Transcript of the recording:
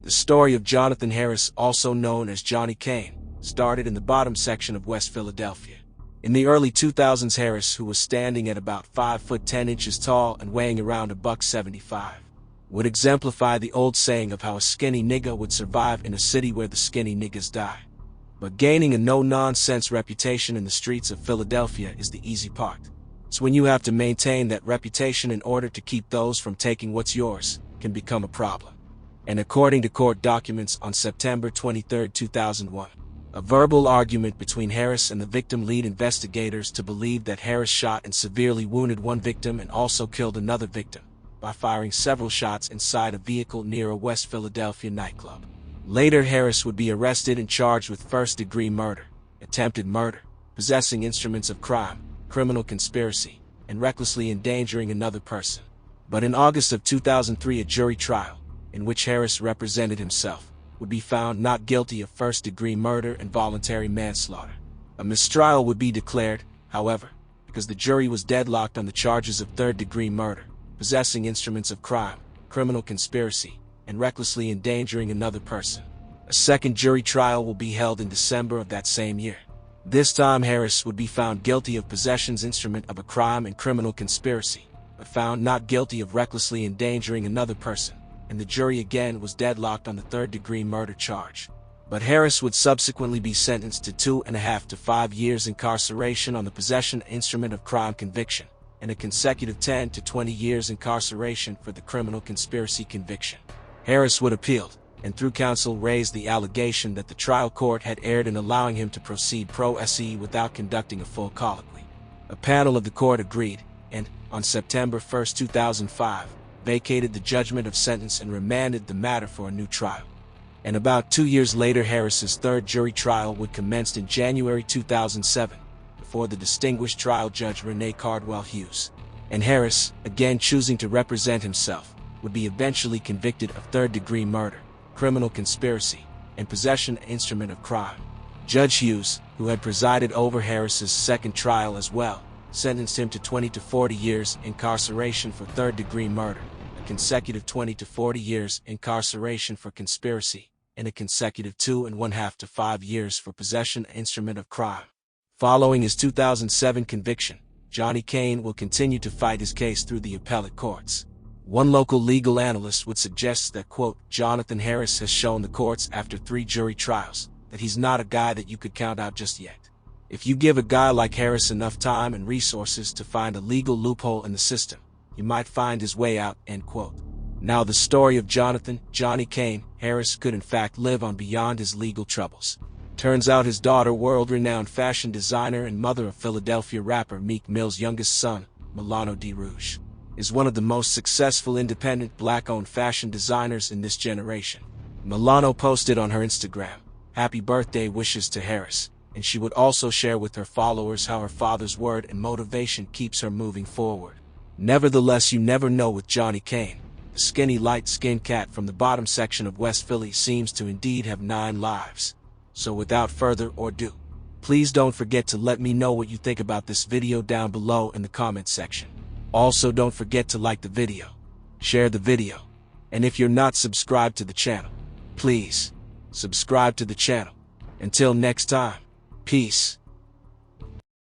The story of Jonathan Harris, also known as Johnny Kane, started in the bottom section of West Philadelphia. In the early 2000s, Harris, who was standing at about 5 foot 10 inches tall and weighing around $175, would exemplify the old saying of how a skinny nigga would survive in a city where the skinny niggas die. But gaining a no-nonsense reputation in the streets of Philadelphia is the easy part. It's when you have to maintain that reputation in order to keep those from taking what's yours can become a problem. And according to court documents on September 23, 2001, a verbal argument between Harris and the victim led investigators to believe that Harris shot and severely wounded one victim and also killed another victim by firing several shots inside a vehicle near a West Philadelphia nightclub. Later, Harris would be arrested and charged with first-degree murder, attempted murder, possessing instruments of crime, criminal conspiracy, and recklessly endangering another person. But in August of 2003, a jury trial, in which Harris represented himself, would be found not guilty of first-degree murder and voluntary manslaughter. A mistrial would be declared, however, because the jury was deadlocked on the charges of third-degree murder, possessing instruments of crime, criminal conspiracy, and recklessly endangering another person. A second jury trial will be held in December of that same year. This time, Harris would be found guilty of possession's instrument of a crime and criminal conspiracy, but found not guilty of recklessly endangering another person, and the jury again was deadlocked on the third-degree murder charge. But Harris would subsequently be sentenced to 2.5 to 5 years incarceration on the possession instrument of crime conviction, and a consecutive 10 to 20 years incarceration for the criminal conspiracy conviction. Harris would appeal, and through counsel raised the allegation that the trial court had erred in allowing him to proceed pro se without conducting a full colloquy. A panel of the court agreed, and, on September 1, 2005, vacated the judgment of sentence and remanded the matter for a new trial. And about 2 years later, Harris's third jury trial would commence in January 2007, before the distinguished trial judge Renee Cardwell Hughes. And Harris, again choosing to represent himself, would be eventually convicted of third-degree murder, criminal conspiracy, and possession instrument of crime. Judge Hughes, who had presided over Harris's second trial as well, sentenced him to 20 to 40 years incarceration for third-degree murder, a consecutive 20 to 40 years incarceration for conspiracy, and a consecutive 2.5 to 5 years for possession instrument of crime. Following his 2007 conviction, Johnny Kane will continue to fight his case through the appellate courts. One local legal analyst would suggest that, quote, Jonathan Harris has shown the courts after 3 jury trials that he's not a guy that you could count out just yet. If you give a guy like Harris enough time and resources to find a legal loophole in the system, he might find his way out, end quote. Now the story of Johnny Kane Harris could in fact live on beyond his legal troubles. Turns out his daughter, world-renowned fashion designer and mother of Philadelphia rapper Meek Mill's youngest son, Milano D. Rouge, is one of the most successful independent black-owned fashion designers in this generation. Milano posted on her Instagram, happy birthday wishes to Harris, and she would also share with her followers how her father's word and motivation keeps her moving forward. Nevertheless, you never know with Johnny Kane. The skinny light-skinned cat from the bottom section of West Philly seems to indeed have 9 lives. So without further ado, please don't forget to let me know what you think about this video down below in the comment section. Also, don't forget to like the video, share the video, and if you're not subscribed to the channel, please subscribe to the channel. Until next time, peace.